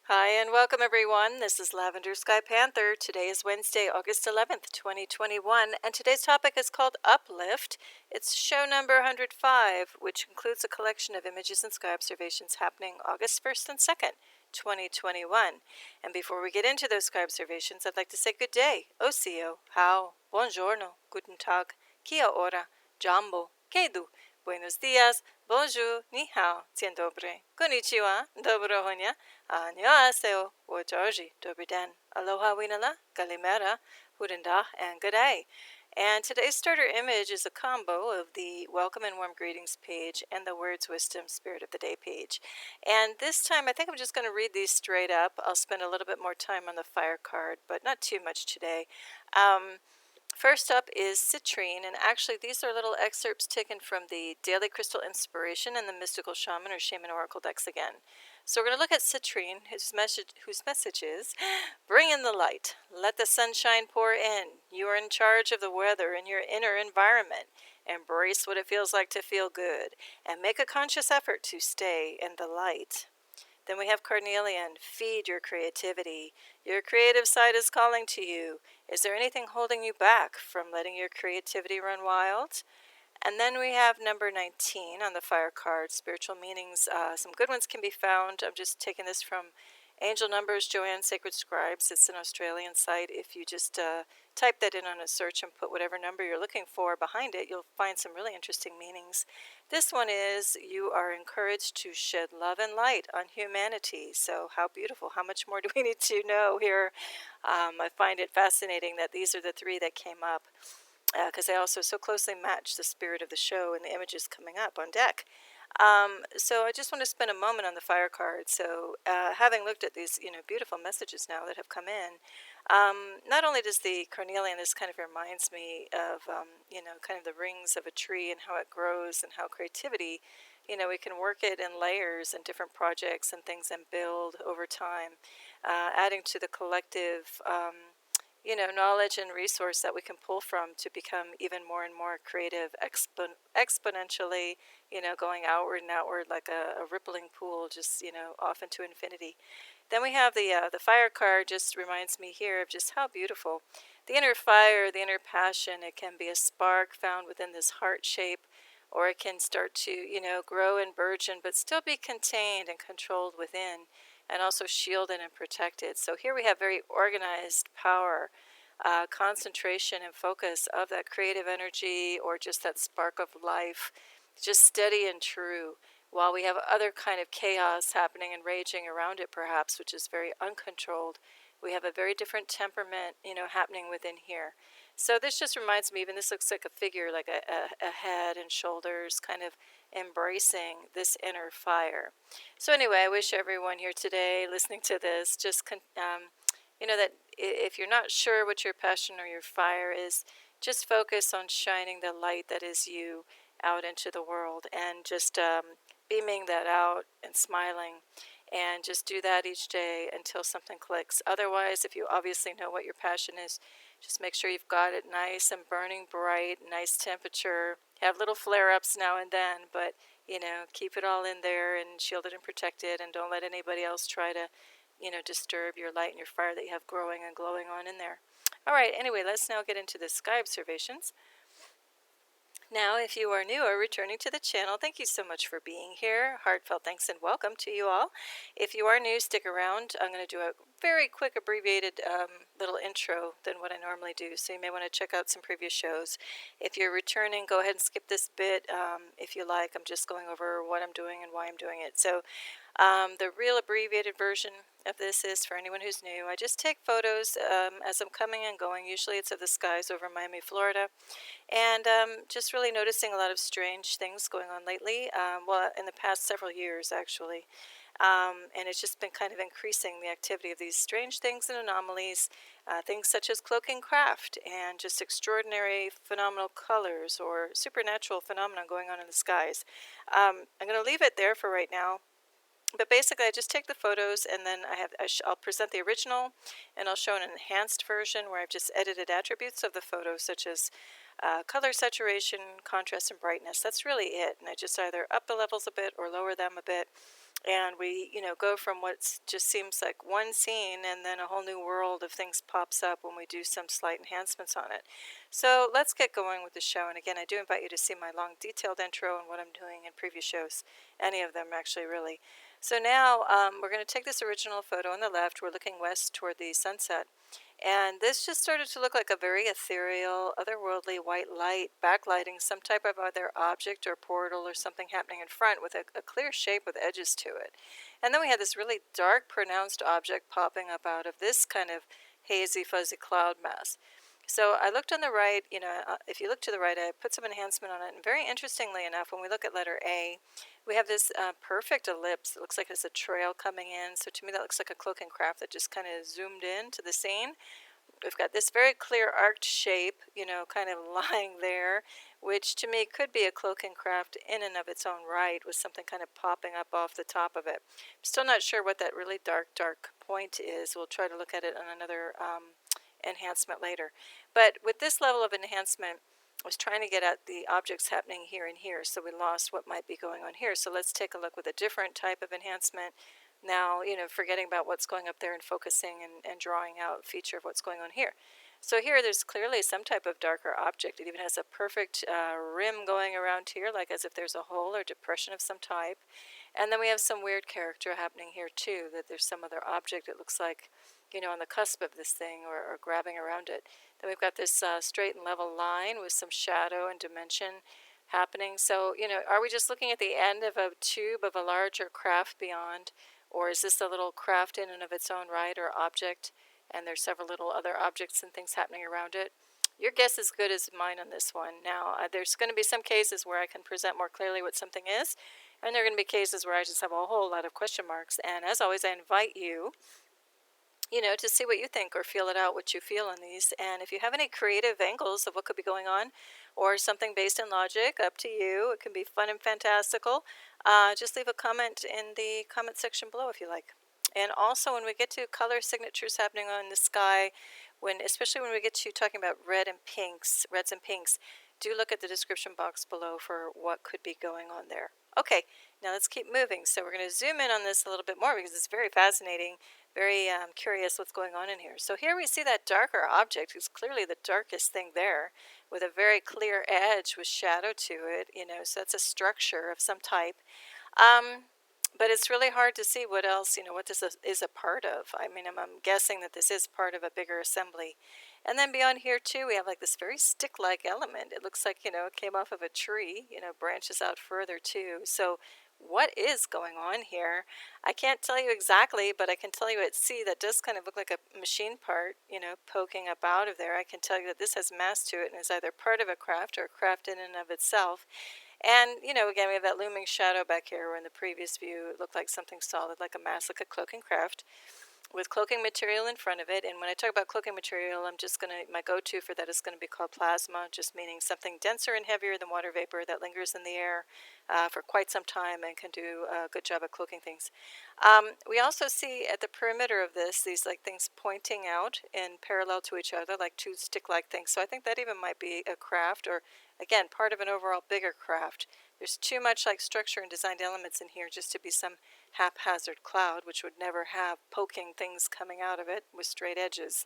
Hi and welcome everyone. This is Lavender Sky Panther. Today is Wednesday, August 11th, 2021, and today's topic is called Uplift. It's show number 105, which includes a collection of images and sky observations happening August 1st and 2nd, 2021. And before we get into those sky observations, I'd like to say good day, osio, how, buongiorno, guten tag, kia ora, jambo, kedu, buenos dias, bonjour, ni hao, dzień dobry, konnichiwa, dobrohonya, 안녕하세요, Georgie, Dobry den, Aloha Winala, Galimera, Hudendah, and good day. And today's starter image is a combo of the Welcome and Warm Greetings page and the Words Wisdom Spirit of the Day page. And this time I think I'm just going to read these straight up. I'll spend a little bit more time on the fire card, but not too much today. First up is Citrine, and actually these are little excerpts taken from the Daily Crystal Inspiration and the Mystical Shaman or Shaman Oracle decks again. So we're going to look at Citrine, whose message is, bring in the light, let the sunshine pour in. You are in charge of the weather in your inner environment. Embrace what it feels like to feel good, and make a conscious effort to stay in the light. Then we have Carnelian, feed your creativity. Your creative side is calling to you. Is there anything holding you back from letting your creativity run wild? And then we have number 19 on the fire card, spiritual meanings. Some good ones can be found. I'm just taking this from Angel Numbers Joanne Sacred Scribes. It's an Australian site. If you just type that in on a search and put whatever number you're looking for behind it, you'll find some really interesting meanings. This one is, you are encouraged to shed love and light on humanity. So how beautiful. How much more do we need to know here? I find it fascinating that these are the three that came up, because they also so closely match the spirit of the show and the images coming up on deck. So I just want to spend a moment on the fire card. So having looked at these, beautiful messages now that have come in, not only does the Carnelian, this kind of reminds me of, kind of the rings of a tree and how it grows and how creativity, we can work it in layers and different projects and things and build over time, adding to the collective, knowledge and resource that we can pull from to become even more and more creative, exponentially, going outward and outward like a rippling pool, just, off into infinity. Then we have the fire card. Just reminds me here of just how beautiful the inner fire, the inner passion. It can be a spark found within this heart shape, or it can start to, grow and burgeon, but still be contained and controlled within, and also shielded and protected. So here we have very organized power, concentration and focus of that creative energy, or just that spark of life, just steady and true, while we have other kind of chaos happening and raging around it perhaps, which is very uncontrolled. We have a very different temperament, happening within here. So this just reminds me, even this looks like a figure, like a head and shoulders kind of embracing this inner fire. So anyway, I wish everyone here today listening to this just, that if you're not sure what your passion or your fire is, just focus on shining the light that is you out into the world, and just beaming that out and smiling. And just do that each day until something clicks. Otherwise, if you obviously know what your passion is, just make sure you've got it nice and burning bright, nice temperature. Have little flare-ups now and then, but, keep it all in there and shielded and protected, and don't let anybody else try to, disturb your light and your fire that you have growing and glowing on in there. All right, anyway, let's now get into the sky observations. Now, if you are new or returning to the channel, thank you so much for being here. Heartfelt thanks and welcome to you all. If you are new, stick around. I'm going to do a very quick abbreviated little intro than what I normally do, so you may want to check out some previous shows. If you're returning, go ahead and skip this bit if you like. I'm just going over what I'm doing and why I'm doing it. So the real abbreviated version of this is for anyone who's new. I just take photos as I'm coming and going. Usually it's of the skies over Miami, Florida. And just really noticing a lot of strange things going on lately. Well, in the past several years, actually. And it's just been kind of increasing the activity of these strange things and anomalies, things such as cloaking craft and just extraordinary phenomenal colors or supernatural phenomena going on in the skies. I'm going to leave it there for right now. But basically, I just take the photos, and then I'll present the original, and I'll show an enhanced version where I've just edited attributes of the photo, such as color saturation, contrast, and brightness. That's really it. And I just either up the levels a bit or lower them a bit. And we, go from what just seems like one scene, and then a whole new world of things pops up when we do some slight enhancements on it. So let's get going with the show. And again, I do invite you to see my long detailed intro and what I'm doing in previous shows, any of them actually, really. So now we're going to take this original photo on the left. We're looking west toward the sunset. And this just started to look like a very ethereal, otherworldly white light backlighting some type of other object or portal or something happening in front with a clear shape with edges to it. And then we had this really dark, pronounced object popping up out of this kind of hazy, fuzzy cloud mass. So I looked on the right, if you look to the right, I put some enhancement on it. And very interestingly enough, when we look at letter A, we have this perfect ellipse. It looks like it's a trail coming in. So to me, that looks like a cloak and craft that just kind of zoomed in to the scene. We've got this very clear arced shape, kind of lying there, which to me could be a cloak and craft in and of its own right, with something kind of popping up off the top of it. I'm still not sure what that really dark point is. We'll try to look at it on another enhancement later. But with this level of enhancement, I was trying to get at the objects happening here and here, so we lost what might be going on here. So let's take a look with a different type of enhancement. Now, forgetting about what's going up there and focusing and drawing out a feature of what's going on here. So here there's clearly some type of darker object. It even has a perfect rim going around here, like as if there's a hole or depression of some type. And then we have some weird character happening here too, that there's some other object it looks like, on the cusp of this thing or grabbing around it. Then we've got this straight and level line with some shadow and dimension happening. So, are we just looking at the end of a tube of a larger craft beyond? Or is this a little craft in and of its own right or object, and there's several little other objects and things happening around it? Your guess is good as mine on this one. Now, there's going to be some cases where I can present more clearly what something is, and there are going to be cases where I just have a whole lot of question marks. And as always, I invite you, to see what you think or feel it out, what you feel on these. And if you have any creative angles of what could be going on or something based in logic, up to you. It can be fun and fantastical. Just leave a comment in the comment section below if you like. And also when we get to color signatures happening on the sky, especially when we get to talking about reds and pinks, do look at the description box below for what could be going on there. Okay, now let's keep moving. So we're going to zoom in on this a little bit more because it's very fascinating, very curious what's going on in here. So here we see that darker object. It's clearly the darkest thing there with a very clear edge with shadow to it, so that's a structure of some type. But it's really hard to see what else, what this is a part of. I mean, I'm guessing that this is part of a bigger assembly. And then beyond here, too, we have like this very stick-like element. It looks like, it came off of a tree, branches out further, too. So what is going on here? I can't tell you exactly, but I can tell you at sea that does kind of look like a machine part, poking up out of there. I can tell you that this has mass to it and is either part of a craft or a craft in and of itself. And, again, we have that looming shadow back here where in the previous view it looked like something solid, like a mass, like a cloaking craft with cloaking material in front of it. And when I talk about cloaking material, my go-to for that is going to be called plasma, just meaning something denser and heavier than water vapor that lingers in the air for quite some time and can do a good job at cloaking things. We also see at the perimeter of this, these like things pointing out in parallel to each other, like two stick-like things. So I think that even might be a craft or, again, part of an overall bigger craft. There's too much like structure and designed elements in here just to be some haphazard cloud, which would never have poking things coming out of it with straight edges.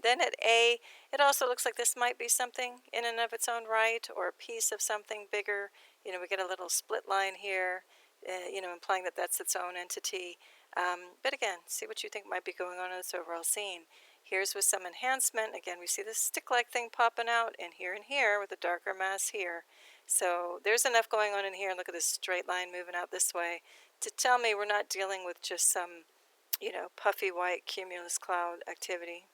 Then at A, it also looks like this might be something in and of its own right or a piece of something bigger. We get a little split line here, implying that that's its own entity. But again, see what you think might be going on in this overall scene. Here's with some enhancement. Again, we see this stick-like thing popping out and here with a darker mass here. So there's enough going on in here. And look at this straight line moving out this way to tell me we're not dealing with just some, puffy white cumulus cloud activity.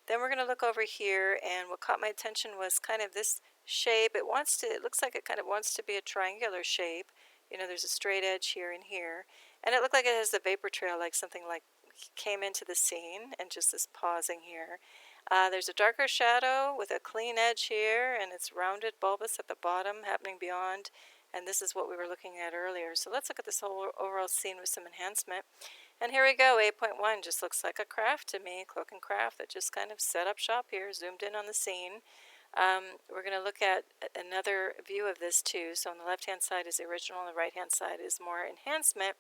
Then we're going to look over here, and what caught my attention was kind of this shape. It looks like it kind of wants to be a triangular shape. There's a straight edge here and here. And it looked like it has a vapor trail, like something like came into the scene and just this pausing here. There's a darker shadow with a clean edge here, and it's rounded bulbous at the bottom happening beyond. And this is what we were looking at earlier. So let's look at this whole overall scene with some enhancement. And here we go, 8.1 just looks like a craft to me, cloak and craft that just kind of set up shop here, zoomed in on the scene. We're going to look at another view of this too. So on the left-hand side is the original, and the right-hand side is more enhancement.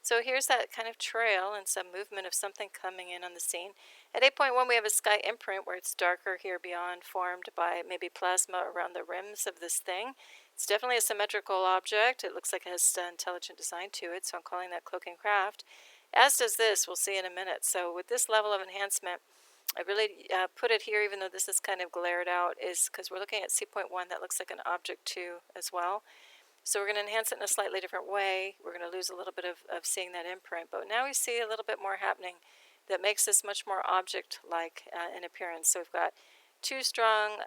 So here's that kind of trail and some movement of something coming in on the scene. At 8.1, we have a sky imprint where it's darker here beyond, formed by maybe plasma around the rims of this thing. It's definitely a symmetrical object. It looks like it has intelligent design to it, so I'm calling that cloaking craft. As does this, we'll see in a minute. So with this level of enhancement, I really put it here, even though this is kind of glared out, is because we're looking at C.1 that looks like an object too as well. So we're going to enhance it in a slightly different way. We're going to lose a little bit of seeing that imprint, but now we see a little bit more happening that makes this much more object-like in appearance. So we've got two strong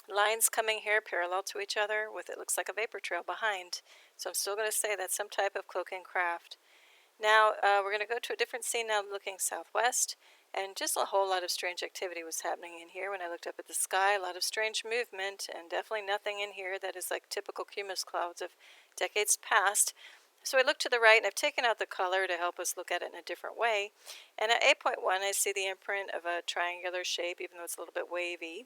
lines coming here parallel to each other with it looks like a vapor trail behind. So I'm still going to say that's some type of cloaking craft. Now we're going to go to a different scene now looking southwest. And just a whole lot of strange activity was happening in here when I looked up at the sky. A lot of strange movement, and definitely nothing in here that is like typical cumulus clouds of decades past. So I look to the right, and I've taken out the color to help us look at it in a different way. And at 8.1, I see the imprint of a triangular shape, even though it's a little bit wavy.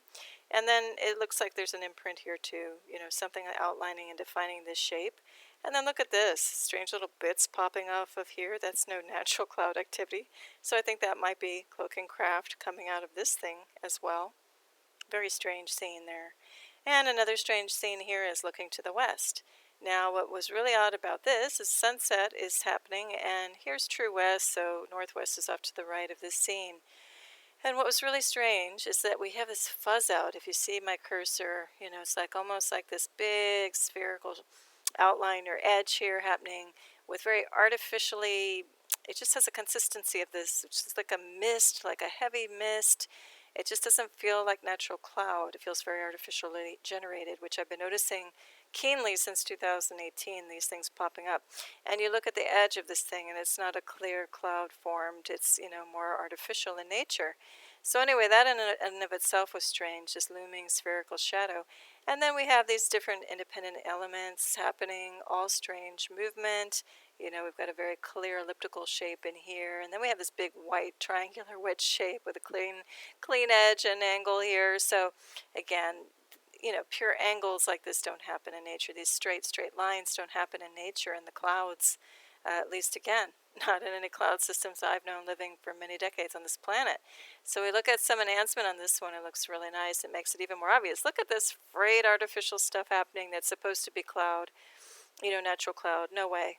And then it looks like there's an imprint here too, something outlining and defining this shape. And then look at this, strange little bits popping off of here. That's no natural cloud activity. So I think that might be cloaking craft coming out of this thing as well. Very strange scene there. And another strange scene here is looking to the west. Now what was really odd about this is sunset is happening, and here's true west, so northwest is off to the right of this scene. And what was really strange is that we have this fuzz out. If you see my cursor, it's like almost like this big spherical outline or edge here happening with very artificially, it just has a consistency of this, it's just like a mist, like a heavy mist. It just doesn't feel like natural cloud. It feels very artificially generated, which I've been noticing keenly since 2018, these things popping up. And you look at the edge of this thing and it's not a clear cloud formed, it's more artificial in nature. So anyway, that in and of itself was strange, this looming spherical shadow. And then we have these different independent elements happening, all strange movement. We've got a very clear elliptical shape in here. And then we have this big white triangular wedge shape with a clean edge and angle here. So again, pure angles like this don't happen in nature. These straight lines don't happen in nature in the clouds, at least again, not in any cloud systems I've known living for many decades on this planet. So we look at some enhancement on this one. It looks really nice. It makes it even more obvious. Look at this frayed artificial stuff happening that's supposed to be cloud, natural cloud. No way.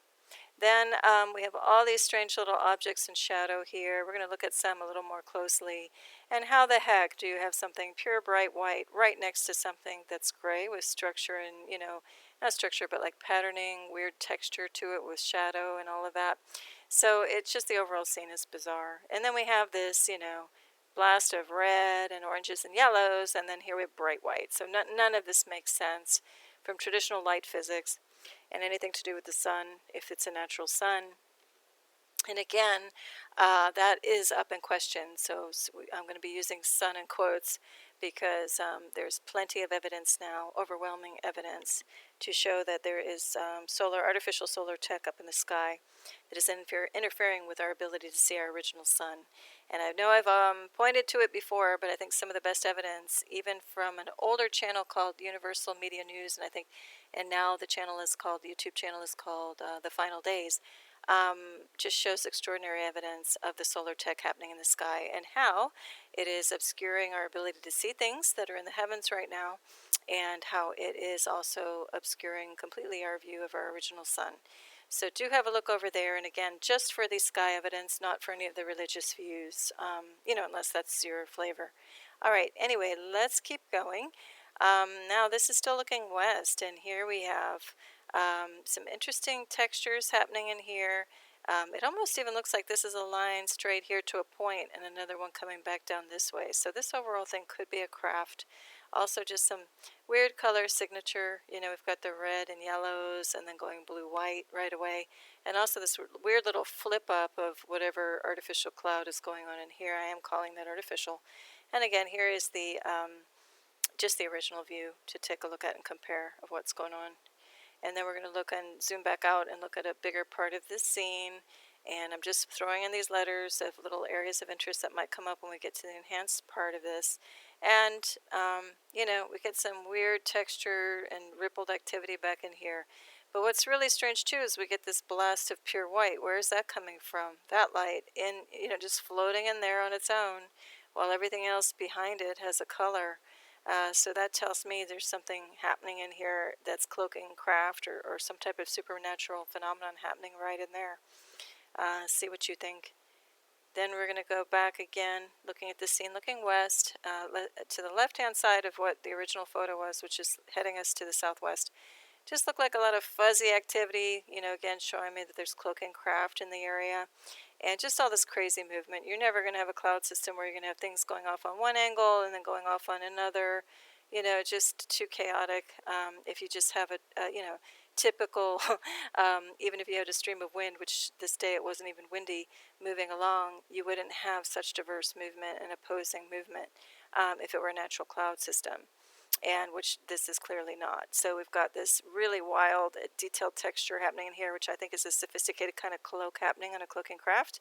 Then we have all these strange little objects in shadow here. We're going to look at some a little more closely. And how the heck do you have something pure bright white right next to something that's gray with structure and, not structure, but like patterning, weird texture to it with shadow and all of that. So it's just the overall scene is bizarre. And then we have this, blast of red and oranges and yellows, and then here we have bright white. So none of this makes sense from traditional light physics and anything to do with the sun, if it's a natural sun. And again, that is up in question. So I'm going to be using sun in quotes because there's plenty of evidence now, overwhelming evidence, to show that there is artificial solar tech up in the sky that is interfering with our ability to see our original sun. And I know I've pointed to it before, but I think some of the best evidence, even from an older channel called Universal Media News, and now the YouTube channel is called The Final Days, just shows extraordinary evidence of the solar tech happening in the sky and how it is obscuring our ability to see things that are in the heavens right now, and how it is also obscuring completely our view of our original sun. So do have a look over there, and again, just for the sky evidence, not for any of the religious views, unless that's your flavor. All right, anyway, let's keep going. Now this is still looking west, and here we have some interesting textures happening in here. It almost even looks like this is a line straight here to a point and another one coming back down this way. So this overall thing could be a craft. Also just some weird color signature. We've got the red and yellows and then going blue-white right away. And also this weird little flip up of whatever artificial cloud is going on in here. I am calling that artificial. And again, here is the just the original view to take a look at and compare of what's going on. And then we're going to look and zoom back out and look at a bigger part of this scene. And I'm just throwing in these letters of little areas of interest that might come up when we get to the enhanced part of this. And, we get some weird texture and rippled activity back in here. But what's really strange too is we get this blast of pure white. Where is that coming from? That light just floating in there on its own, while everything else behind it has a color. So that tells me there's something happening in here that's cloaking craft or some type of supernatural phenomenon happening right in there. See what you think. Then we're going to go back again, looking at the scene, looking west, to the left-hand side of what the original photo was, which is heading us to the southwest. Just looked like a lot of fuzzy activity, again showing me that there's cloaking craft in the area. And just all this crazy movement. You're never going to have a cloud system where you're going to have things going off on one angle and then going off on another. Just too chaotic. If you just have a typical, even if you had a stream of wind, which this day it wasn't even windy, moving along, you wouldn't have such diverse movement and opposing movement if it were a natural cloud system. And which this is clearly not. So we've got this really wild, detailed texture happening in here, which I think is a sophisticated kind of cloak happening on a cloaking craft.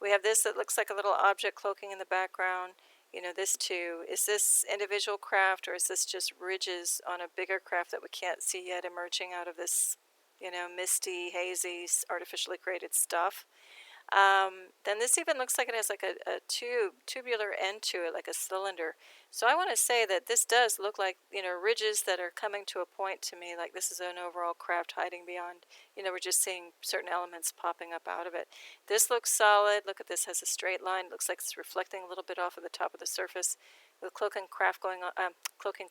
We have this that looks like a little object cloaking in the background. This too. Is this individual craft, or is this just ridges on a bigger craft that we can't see yet emerging out of this, misty, hazy, artificially created stuff? Then this even looks like it has like a tubular end to it, like a cylinder. So I want to say that this does look like, ridges that are coming to a point to me, like this is an overall craft hiding beyond, we're just seeing certain elements popping up out of it. This looks solid. Look at this, has a straight line. It looks like it's reflecting a little bit off of the top of the surface with cloaking craft going on, cloaking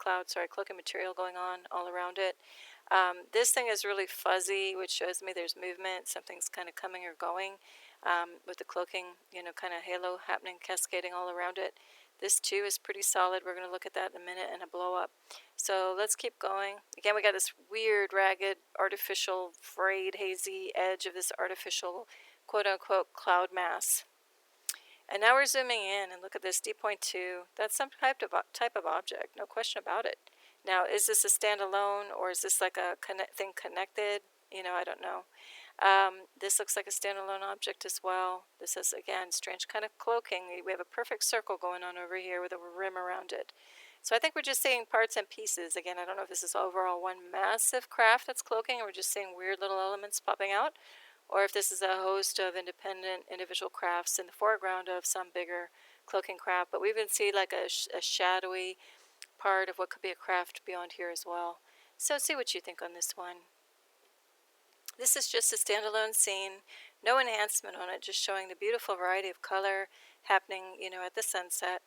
material going on all around it. This thing is really fuzzy, which shows me there's movement. Something's kind of coming or going. With the cloaking, kind of halo happening, cascading all around it. This too is pretty solid. We're going to look at that in a minute and a blow up. So let's keep going. Again, we got this weird, ragged, artificial, frayed, hazy edge of this artificial, quote-unquote, cloud mass. And now we're zooming in and look at this D.2. That's some type of object, no question about it. Now, is this a standalone, or is this like a thing connected? I don't know. This looks like a standalone object as well. This is, again, strange kind of cloaking. We have a perfect circle going on over here with a rim around it. So I think we're just seeing parts and pieces. Again, I don't know if this is overall one massive craft that's cloaking, or we're just seeing weird little elements popping out, or if this is a host of independent individual crafts in the foreground of some bigger cloaking craft. But we even see like a shadowy part of what could be a craft beyond here as well. So see what you think on this one. This is just a standalone scene, no enhancement on it, just showing the beautiful variety of color happening, at the sunset.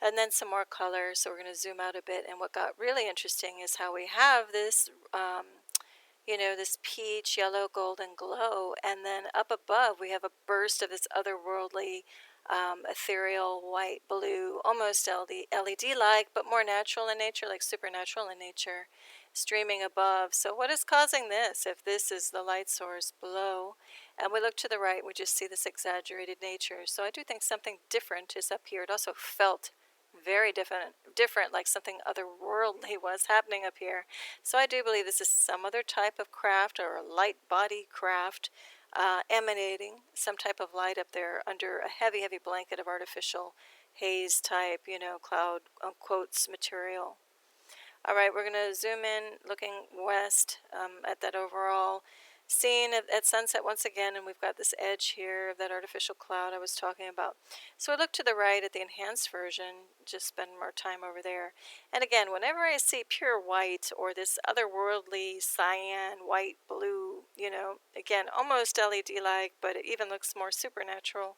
And then some more color, so we're going to zoom out a bit. And what got really interesting is how we have this, this peach, yellow, golden glow. And then up above, we have a burst of this otherworldly, ethereal, white, blue, almost LED-like, but more natural in nature, like supernatural in nature, streaming above. So what is causing this? If this is the light source below, and we look to the right, we just see this exaggerated nature. So I do think something different is up here. It also felt very different, like something otherworldly was happening up here. So I do believe this is some other type of craft, or a light body craft, emanating some type of light up there under a heavy, heavy blanket of artificial haze type, cloud, quotes, material. All right, we're going to zoom in, looking west at that overall scene at sunset once again, and we've got this edge here of that artificial cloud I was talking about. So I look to the right at the enhanced version, just spend more time over there. And again, whenever I see pure white or this otherworldly cyan, white, blue, again, almost LED-like, but it even looks more supernatural.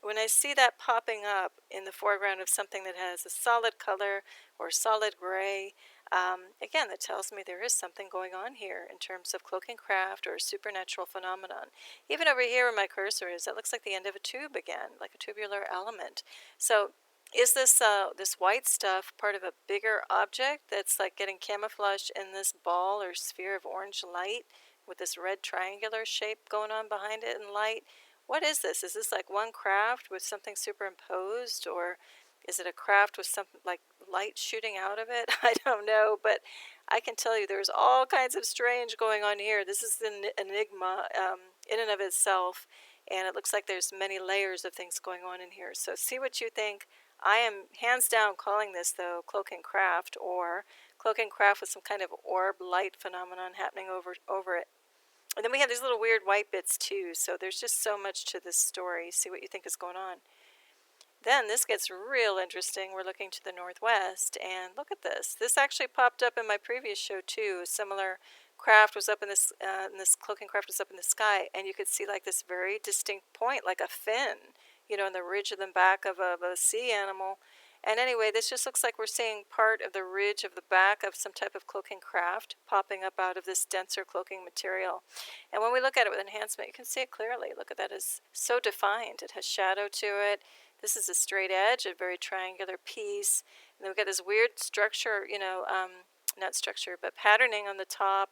When I see that popping up in the foreground of something that has a solid color or solid gray, again, that tells me there is something going on here in terms of cloaking craft or supernatural phenomenon. Even over here where my cursor is, that looks like the end of a tube again, like a tubular element. So is this this white stuff part of a bigger object that's like getting camouflaged in this ball or sphere of orange light with this red triangular shape going on behind it in light? What is this? Is this like one craft with something superimposed, or is it a craft with something like light shooting out of it? I don't know, but I can tell you there's all kinds of strange going on here. This is an enigma in and of itself, and it looks like there's many layers of things going on in here. So see what you think. I am hands down calling this, though, cloak and craft, or cloak and craft with some kind of orb light phenomenon happening over it. And then we have these little weird white bits too, so there's just so much to this story. See what you think is going on. Then this gets real interesting. We're looking to the northwest, and look at this. This actually popped up in my previous show too. A similar craft was up in this cloaking craft was up in the sky, and you could see like this very distinct point, like a fin, in the ridge of the back of a sea animal. And anyway, this just looks like we're seeing part of the ridge of the back of some type of cloaking craft popping up out of this denser cloaking material. And when we look at it with enhancement, you can see it clearly. Look at that, it's so defined. It has shadow to it. This is a straight edge, a very triangular piece. And then we've got this weird structure, not structure, but patterning on the top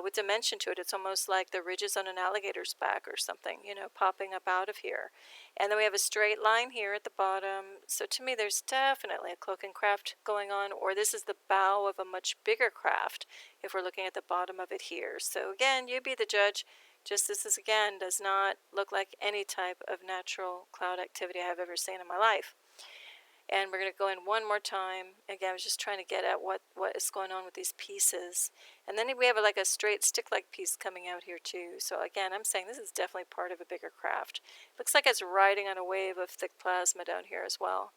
with dimension to it. It's almost like the ridges on an alligator's back or something, popping up out of here. And then we have a straight line here at the bottom. So to me, there's definitely a cloak and craft going on, or this is the bow of a much bigger craft if we're looking at the bottom of it here. So again, you be the judge. Just this again does not look like any type of natural cloud activity I have ever seen in my life. And we're going to go in one more time. Again, I was just trying to get at what is going on with these pieces. And then we have like a straight stick-like piece coming out here too. So again, I'm saying this is definitely part of a bigger craft. Looks like it's riding on a wave of thick plasma down here as well.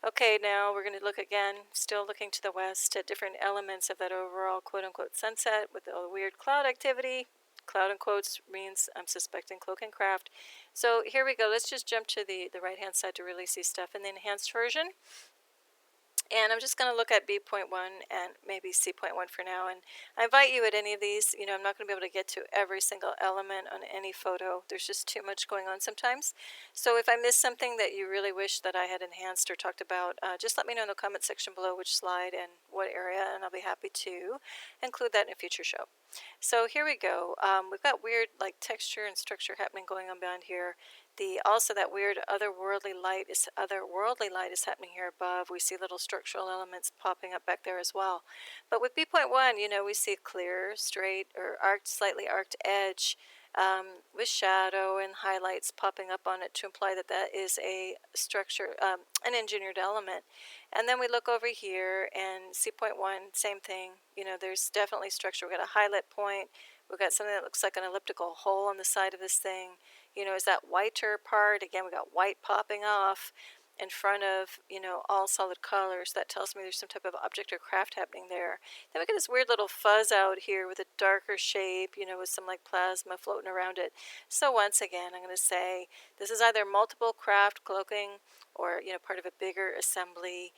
Okay, now we're going to look again, still looking to the west, at different elements of that overall quote-unquote sunset with all the weird cloud activity. Cloud in quotes means I'm suspecting cloak and craft. So here we go. Let's just jump to the right-hand side to really see stuff in the enhanced version. And I'm just going to look at B.1 and maybe C.1 for now. And I invite you at any of these. I'm not going to be able to get to every single element on any photo. There's just too much going on sometimes. So if I miss something that you really wish that I had enhanced or talked about, just let me know in the comment section below which slide and what area, and I'll be happy to include that in a future show. So here we go. We've got weird like texture and structure happening going on beyond here. Also that weird otherworldly light is happening here above. We see little structural elements popping up back there as well. But with B.1, we see a clear, straight, or slightly arced edge with shadow and highlights popping up on it to imply that that is a structure, an engineered element. And then we look over here and C.1, same thing. There's definitely structure. We've got a highlight point. We've got something that looks like an elliptical hole on the side of this thing. Is that whiter part. Again, we got white popping off in front of, all solid colors. That tells me there's some type of object or craft happening there. Then we get this weird little fuzz out here with a darker shape, with some like plasma floating around it. So once again, I'm going to say this is either multiple craft cloaking or, part of a bigger assembly.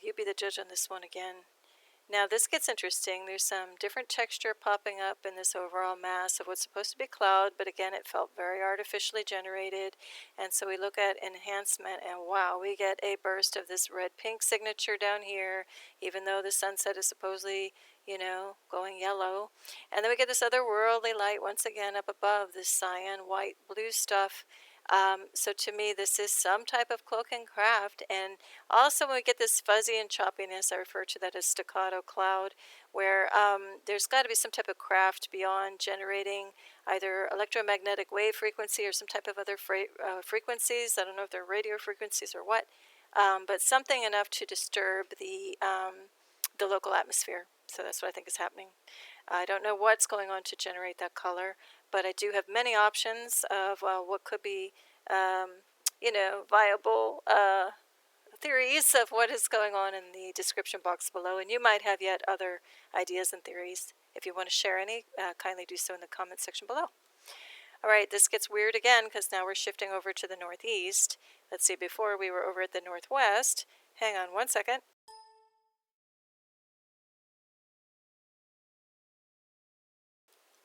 You be the judge on this one again. Now this gets interesting. There's some different texture popping up in this overall mass of what's supposed to be cloud, but again it felt very artificially generated. And so we look at enhancement and wow, we get a burst of this red-pink signature down here, even though the sunset is supposedly, going yellow. And then we get this otherworldly light once again up above, this cyan, white, blue stuff. So to me, this is some type of cloak and craft. And also when we get this fuzzy and choppiness, I refer to that as staccato cloud, where there's got to be some type of craft beyond generating either electromagnetic wave frequency or some type of other frequencies. I don't know if they're radio frequencies or what, but something enough to disturb the local atmosphere. So that's what I think is happening. I don't know what's going on to generate that color, but I do have many options of what could be, viable theories of what is going on in the description box below. And you might have yet other ideas and theories. If you want to share any, kindly do so in the comment section below. All right, this gets weird again because now we're shifting over to the northeast. Let's see, before we were over at the northwest. Hang on one second.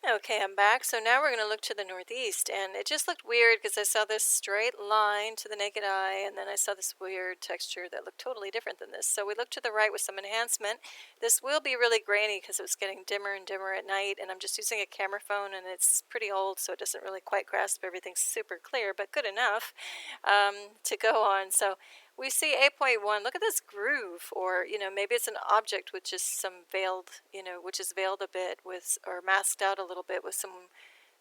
Okay, I'm back. So now we're going to look to the northeast, and it just looked weird because I saw this straight line to the naked eye, and then I saw this weird texture that looked totally different than this. So we looked to the right with some enhancement. This will be really grainy because it was getting dimmer and dimmer at night, and I'm just using a camera phone, and it's pretty old, so it doesn't really quite grasp everything super clear, but good enough to go on. So we see 8.1, look at this groove, or, maybe it's an object with just some veiled, which is veiled a bit with, or masked out a little bit with some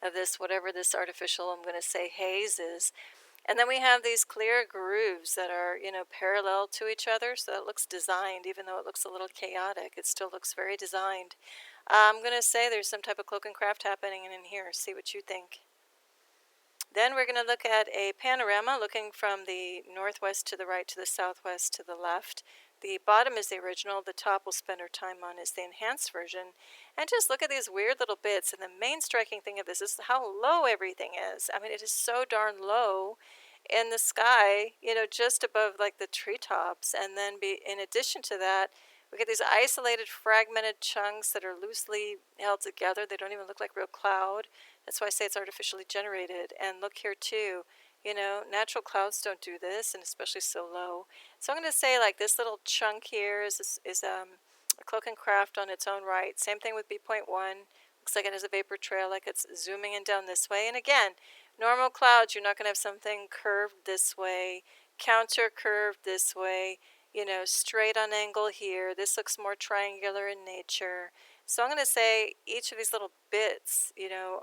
of this, whatever this artificial, I'm going to say haze is. And then we have these clear grooves that are, parallel to each other. So it looks designed, even though it looks a little chaotic. It still looks very designed. I'm going to say there's some type of cloak and craft happening in here. See what you think. Then we're going to look at a panorama looking from the northwest to the right to the southwest to the left. The bottom is the original. The top we'll spend our time on is the enhanced version. And just look at these weird little bits. And the main striking thing of this is how low everything is. I mean, it is so darn low in the sky, just above like the treetops. And then in addition to that, we get these isolated fragmented chunks that are loosely held together. They don't even look like real cloud. That's why I say it's artificially generated. And look here too, natural clouds don't do this, and especially so low. So I'm going to say like this little chunk here is a cloak and craft on its own right. Same thing with B.1. Looks like it has a vapor trail, like it's zooming in down this way. And again, normal clouds, you're not going to have something curved this way, counter curved this way, straight on angle here. This looks more triangular in nature. So I'm going to say each of these little bits,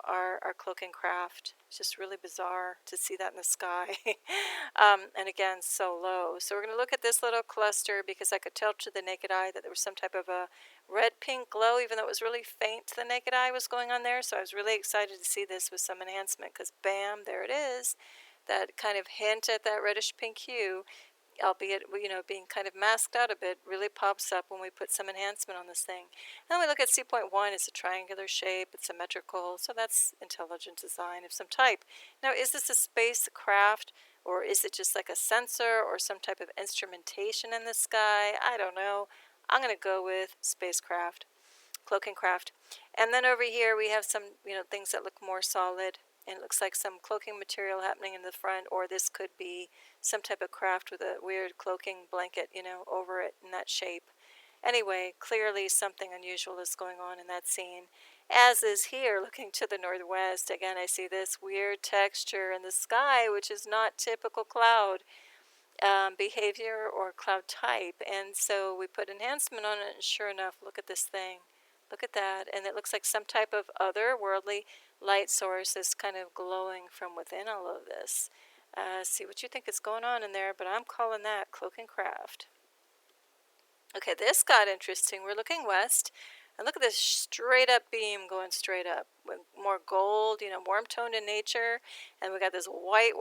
are cloak and craft. It's just really bizarre to see that in the sky. And again, so low. So we're going to look at this little cluster because I could tell to the naked eye that there was some type of a red-pink glow, even though it was really faint to the naked eye was going on there. So I was really excited to see this with some enhancement because bam, there it is. That kind of hint at that reddish-pink hue, albeit, being kind of masked out a bit, really pops up when we put some enhancement on this thing. And we look at C.1, it's a triangular shape, it's symmetrical, so that's intelligent design of some type. Now, is this a spacecraft, or is it just like a sensor, or some type of instrumentation in the sky? I don't know. I'm going to go with spacecraft, cloak and craft. And then over here we have some, things that look more solid. And it looks like some cloaking material happening in the front, or this could be some type of craft with a weird cloaking blanket, over it in that shape. Anyway, clearly something unusual is going on in that scene. As is here, looking to the northwest, again I see this weird texture in the sky, which is not typical cloud behavior or cloud type. And so we put enhancement on it, and sure enough, look at this thing. Look at that. And it looks like some type of otherworldly light source is kind of glowing from within all of this. See what you think is going on in there, but I'm calling that cloak and craft. Okay, this got interesting. We're looking west, and look at this straight up beam going straight up. With more gold, warm toned in nature, and we got this white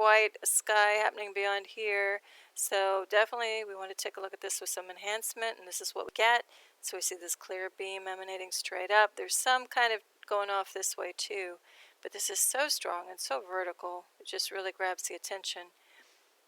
sky happening beyond here. So definitely we want to take a look at this with some enhancement, and this is what we get. So we see this clear beam emanating straight up. There's some kind of going off this way too, but this is so strong and so vertical. It just really grabs the attention.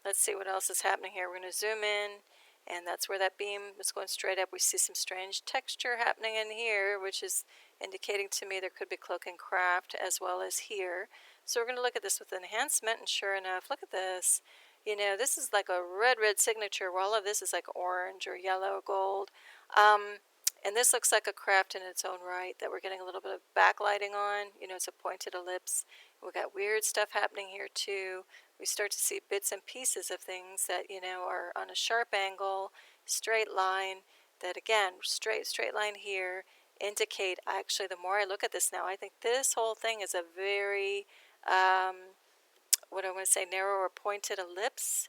Let's see what else is happening here. We're going to zoom in, and that's where that beam is going straight up. We see some strange texture happening in here, which is indicating to me there could be cloak and craft as well as here. So we're going to look at this with enhancement, and sure enough, look at this. This is like a red signature, where all of this is like orange or yellow, gold. And this looks like a craft in its own right that we're getting a little bit of backlighting on. It's a pointed ellipse. We got weird stuff happening here too. We start to see bits and pieces of things that, are on a sharp angle, straight line, that again, straight line here, indicate, actually, the more I look at this now, I think this whole thing is a very, what I want to say, narrow or pointed ellipse,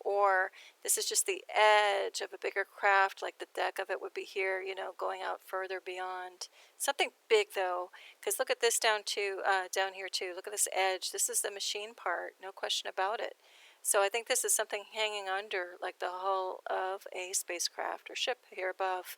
or this is just the edge of a bigger craft, like the deck of it would be here, going out further beyond. Something big though, because look at this down here too. Look at this edge. This is the machine part, no question about it. So I think this is something hanging under, like the hull of a spacecraft or ship here above.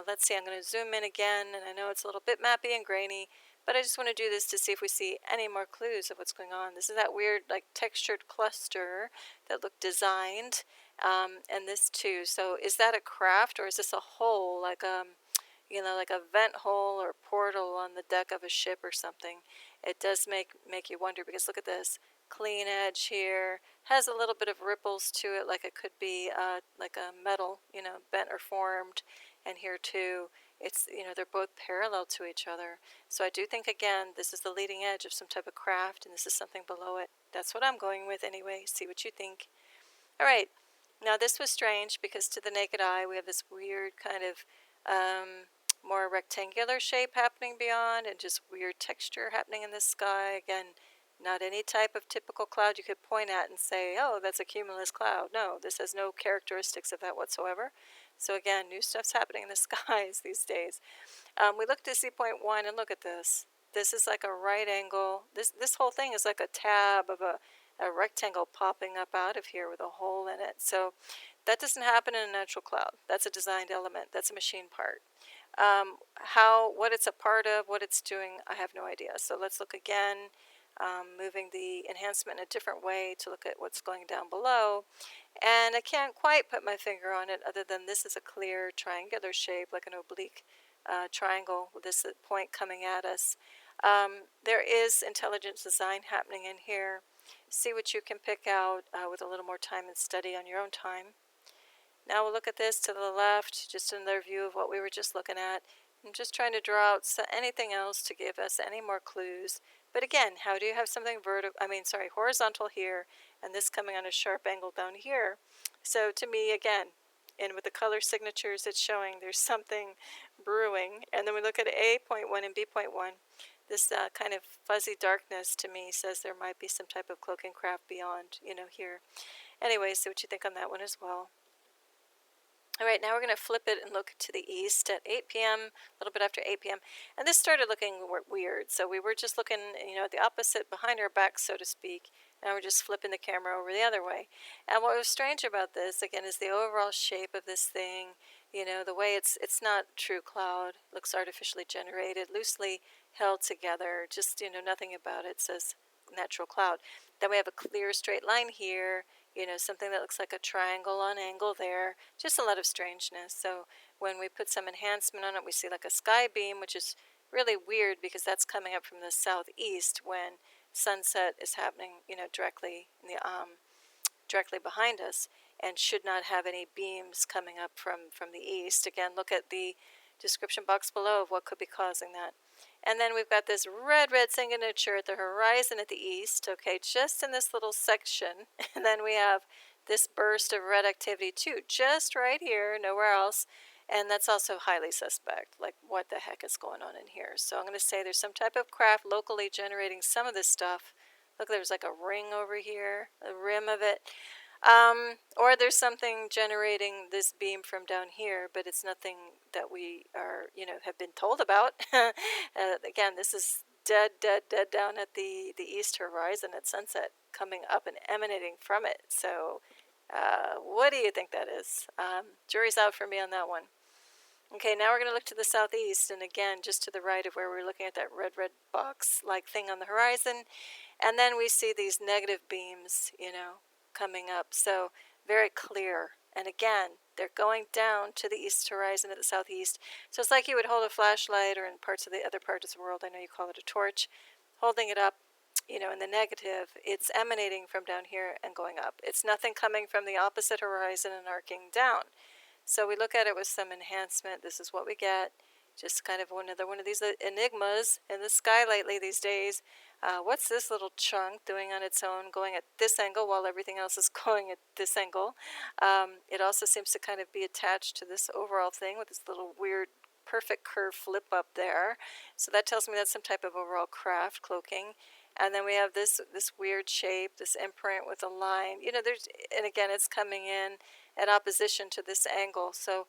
Let's see, I'm going to zoom in again, and I know it's a little bit mappy and grainy, but I just want to do this to see if we see any more clues of what's going on. This is that weird, like, textured cluster that looked designed, and this too. So is that a craft, or is this a hole, like like a vent hole or portal on the deck of a ship or something? It does make you wonder, because look at this clean edge here. Has a little bit of ripples to it, like it could be like a metal, bent or formed. And here too, it's, they're both parallel to each other. So I do think, again, this is the leading edge of some type of craft, and this is something below it. That's what I'm going with anyway. See what you think. All right. Now this was strange, because to the naked eye, we have this weird kind of more rectangular shape happening beyond, and just weird texture happening in the sky. Again, Not any type of typical cloud you could point at and say, oh, that's a cumulus cloud. No, this has no characteristics of that whatsoever. So again, new stuff's happening in the skies these days. We looked at Z.1 and look at this. This is like a right angle. This whole thing is like a tab of a rectangle popping up out of here with a hole in it. So that doesn't happen in a natural cloud. That's a designed element. That's a machine part. What it's a part of, what it's doing, I have no idea. So let's look again, moving the enhancement in a different way to look at what's going down below. And I can't quite put my finger on it other than this is a clear triangular shape, like an oblique triangle with this point coming at us. There is intelligent design happening in here. See what you can pick out with a little more time and study on your own time. Now we'll look at this to the left, just another view of what we were just looking at. I'm just trying to draw out anything else to give us any more clues. But again, how do you have something horizontal here, and this coming on a sharp angle down here? So to me, again, and with the color signatures, it's showing there's something brewing. And then we look at A.1 and B.1. This kind of fuzzy darkness to me says there might be some type of cloaking craft beyond, here. Anyway, see what you think on that one as well. All right, now we're going to flip it and look to the east at 8 p.m., a little bit after 8 p.m. And this started looking weird. So we were just looking, at the opposite, behind our back, so to speak. Now we're just flipping the camera over the other way. And what was strange about this, again, is the overall shape of this thing. The way it's not true cloud. Looks artificially generated, loosely held together. Just, nothing about it says natural cloud. Then we have a clear straight line here. Something that looks like a triangle on angle there. Just a lot of strangeness. So when we put some enhancement on it, we see like a sky beam, which is really weird because that's coming up from the southeast when sunset is happening, directly in the directly behind us, and should not have any beams coming up from the east. Again, look at the description box below of what could be causing that. And then we've got this red signature at the horizon at the east, okay, just in this little section. And then we have this burst of red activity too, just right here, nowhere else. And that's also highly suspect, like what the heck is going on in here. So I'm going to say there's some type of craft locally generating some of this stuff. Look, there's like a ring over here, the rim of it. Or there's something generating this beam from down here, but it's nothing that we are, have been told about. Again, this is dead down at the east horizon at sunset, coming up and emanating from it. So, what do you think that is? Jury's out for me on that one. Okay, now we're going to look to the southeast, and again, just to the right of where we're looking at that red box-like thing on the horizon. And then we see these negative beams, coming up. So very clear. And again, they're going down to the east horizon at the southeast. So it's like you would hold a flashlight, or in parts of the other parts of the world, I know you call it a torch, holding it up, in the negative. It's emanating from down here and going up. It's nothing coming from the opposite horizon and arcing down. So we look at it with some enhancement. This is what we get. Just kind of another one of these enigmas in the sky lately these days. What's this little chunk doing on its own, going at this angle while everything else is going at this angle? It also seems to kind of be attached to this overall thing with this little weird perfect curve flip up there. So that tells me that's some type of overall craft cloaking. And then we have this weird shape, this imprint with a line. And again, it's coming in at opposition to this angle. So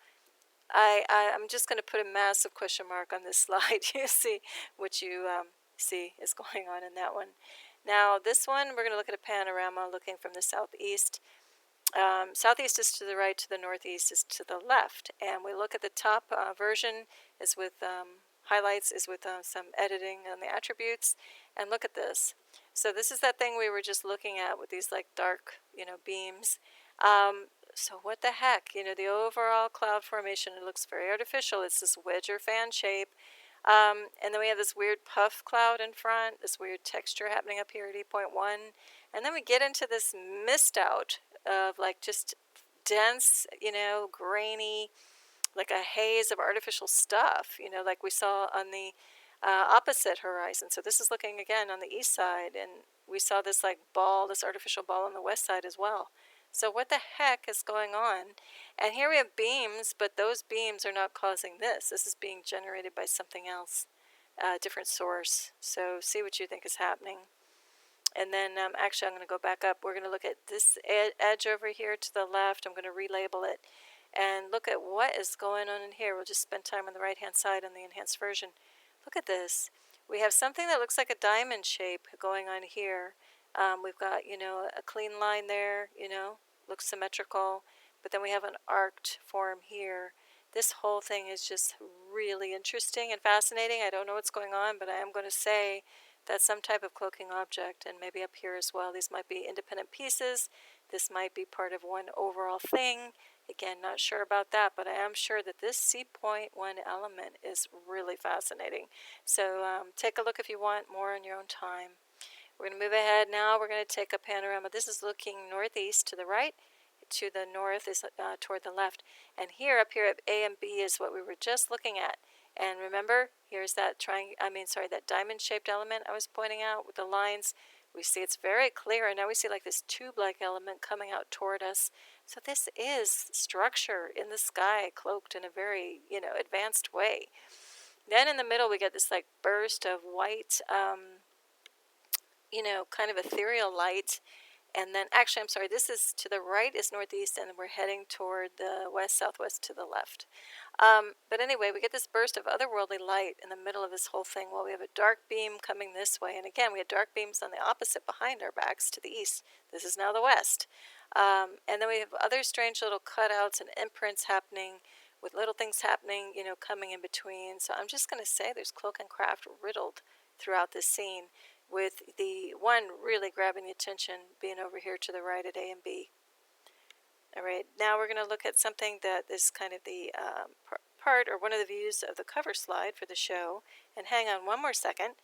I'm just going to put a massive question mark on this slide. You see what you see is going on in that one. Now this one, we're going to look at a panorama looking from the southeast. Southeast is to the right, to the northeast is to the left. And we look at the top version is with highlights, is with some editing on the attributes. And look at this. So this is that thing we were just looking at with these like dark, beams. So what the heck? The overall cloud formation, it looks very artificial. It's this wedge or fan shape. And then we have this weird puff cloud in front, this weird texture happening up here at 8.1. And then we get into this mist out of like just dense, grainy, like a haze of artificial stuff, like we saw on the opposite horizon. So this is looking again on the east side, and we saw this like ball, this artificial ball on the west side as well. So what the heck is going on? And here we have beams, but those beams are not causing this. This is being generated by something else, a different source. So see what you think is happening. And then actually I'm going to go back up. We're going to look at this edge over here to the left. I'm going to relabel it and look at what is going on in here. We'll just spend time on the right hand side on the enhanced version. Look at this. We have something that looks like a diamond shape going on here. We've got, a clean line there, looks symmetrical, but then we have an arced form here. This whole thing is just really interesting and fascinating. I don't know what's going on, but I am going to say that's some type of cloaking object, and maybe up here as well. These might be independent pieces. This might be part of one overall thing. Again, not sure about that, but I am sure that this C.1 element is really fascinating. So take a look if you want more in your own time. We're going to move ahead now. We're going to take a panorama. This is looking northeast to the right. To the north is toward the left. And here, up here at A and B is what we were just looking at. And remember, here's that that diamond-shaped element I was pointing out with the lines. We see it's very clear, and now we see like this tube-like element coming out toward us. So this is structure in the sky, cloaked in a very, advanced way. Then in the middle, we get this like burst of white, kind of ethereal light. And then, actually, I'm sorry, this is to the right is northeast, and we're heading toward the west-southwest to the left. But anyway, we get this burst of otherworldly light in the middle of this whole thing. Well, we have a dark beam coming this way. And again, we had dark beams on the opposite behind our backs to the east. This is now the west. And then we have other strange little cutouts and imprints happening with little things happening, coming in between. So I'm just going to say there's cloak and craft riddled throughout this scene, with the one really grabbing the attention being over here to the right at A and B. All right, now we're going to look at something that is kind of the part or one of the views of the cover slide for the show. And hang on one more second.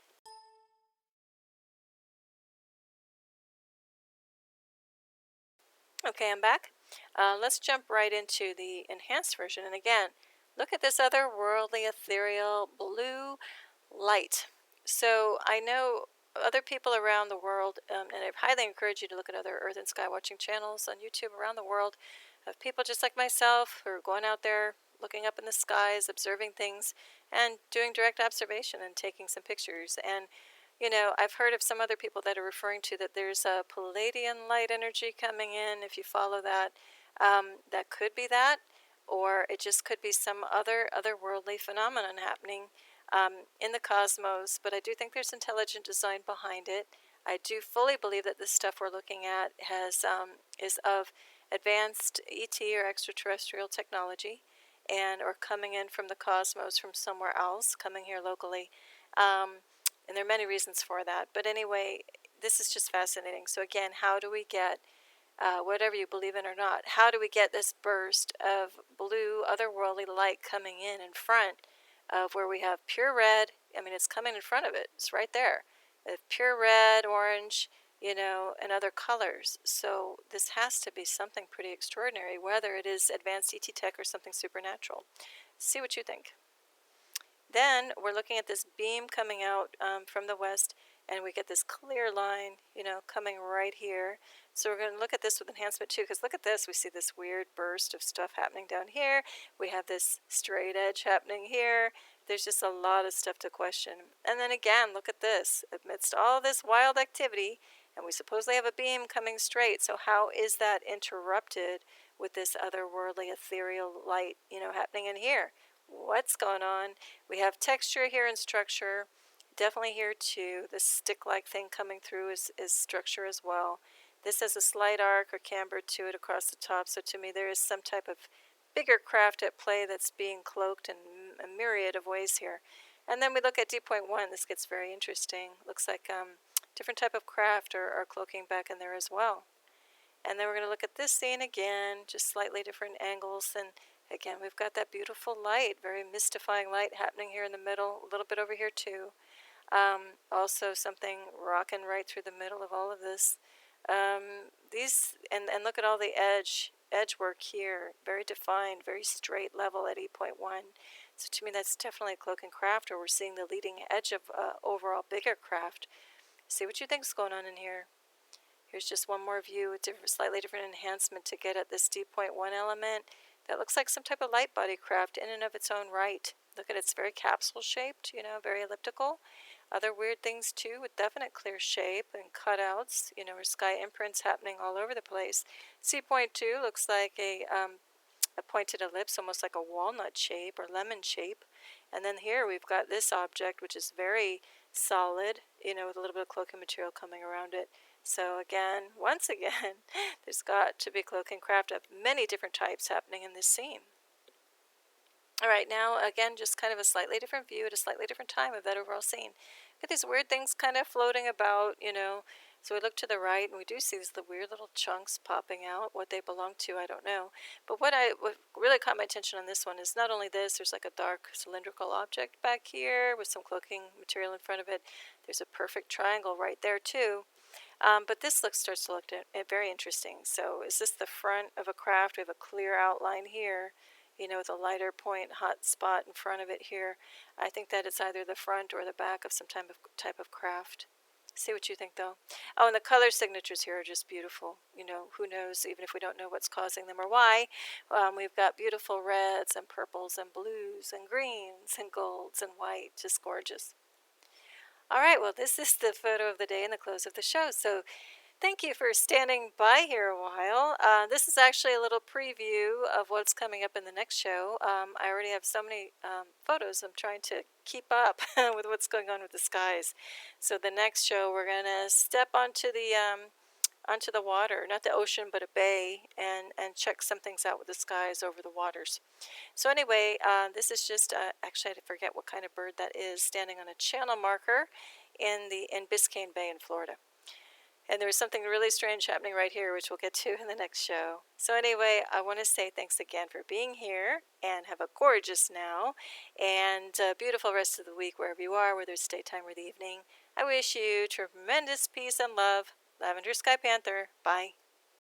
Okay, I'm back. Let's jump right into the enhanced version. And again, look at this otherworldly, ethereal blue light. So I know other people around the world, and I highly encourage you to look at other Earth and Sky watching channels on YouTube around the world, of people just like myself who are going out there, looking up in the skies, observing things, and doing direct observation and taking some pictures. And I've heard of some other people that are referring to that there's a Palladian light energy coming in. If you follow that, that could be that, or it just could be some otherworldly phenomenon happening in the cosmos. But I do think there's intelligent design behind it. I do fully believe that this stuff we're looking at is of advanced ET or extraterrestrial technology, or coming in from the cosmos from somewhere else, coming here locally. And there are many reasons for that. But anyway, this is just fascinating. So again, how do we get, whatever you believe in or not, how do we get this burst of blue, otherworldly light coming in front of where we have pure red? I mean, it's coming in front of it. It's right there. Pure red, orange, and other colors. So this has to be something pretty extraordinary, whether it is advanced ET tech or something supernatural. See what you think. Then we're looking at this beam coming out from the west, and we get this clear line, coming right here. So we're going to look at this with enhancement too, because look at this. We see this weird burst of stuff happening down here. We have this straight edge happening here. There's just a lot of stuff to question. And then again, look at this. Amidst all this wild activity, and we supposedly have a beam coming straight. So how is that interrupted with this otherworldly ethereal light, happening in here? What's going on? We have texture here and structure. Definitely here too. This stick-like thing coming through is structure as well. This has a slight arc or camber to it across the top. So to me, there is some type of bigger craft at play that's being cloaked in a myriad of ways here. And then we look at D.1. This gets very interesting. Looks like different type of craft are cloaking back in there as well. And then we're going to look at this scene again, just slightly different angles. And again, we've got that beautiful light, very mystifying light happening here in the middle, a little bit over here too. Also something rocking right through the middle of all of this. And look at all the edge work here, very defined, very straight level at 8.1. So to me, that's definitely cloak and craft, or we're seeing the leading edge of overall bigger craft. See what you think's going on in here. Here's just one more view with slightly different enhancement to get at this D.1 element. That looks like some type of light body craft in and of its own right. Look at it, it's very capsule shaped, very elliptical. Other weird things too, with definite clear shape and cutouts, or sky imprints happening all over the place. C point 2 looks like a pointed ellipse, almost like a walnut shape or lemon shape. And then here we've got this object, which is very solid, with a little bit of cloaking material coming around it. So again, once again, there's got to be cloaking craft of many different types happening in this scene. All right, now again, just kind of a slightly different view at a slightly different time of that overall scene. Got these weird things kind of floating about, So we look to the right and we do see these weird little chunks popping out. What they belong to, I don't know. But what really caught my attention on this one is not only this, there's like a dark cylindrical object back here with some cloaking material in front of it. There's a perfect triangle right there too. But this starts to look very interesting. So is this the front of a craft? We have a clear outline here, with a lighter point, hot spot in front of it here. I think that it's either the front or the back of some type of craft. See what you think, though. Oh, and the color signatures here are just beautiful. Who knows, even if we don't know what's causing them or why. We've got beautiful reds and purples and blues and greens and golds and white. Just gorgeous. All right, well, this is the photo of the day and the close of the show. So thank you for standing by here a while. This is actually a little preview of what's coming up in the next show. I already have so many photos. I'm trying to keep up with what's going on with the skies. So the next show, we're going to step onto the water, not the ocean, but a bay, and check some things out with the skies over the waters. So anyway, this is just, actually I forget what kind of bird that is, standing on a channel marker in Biscayne Bay in Florida. And there was something really strange happening right here, which we'll get to in the next show. So anyway, I want to say thanks again for being here, and have a gorgeous now, and a beautiful rest of the week wherever you are, whether it's daytime or the evening. I wish you tremendous peace and love. Lavender Sky Panther. Bye.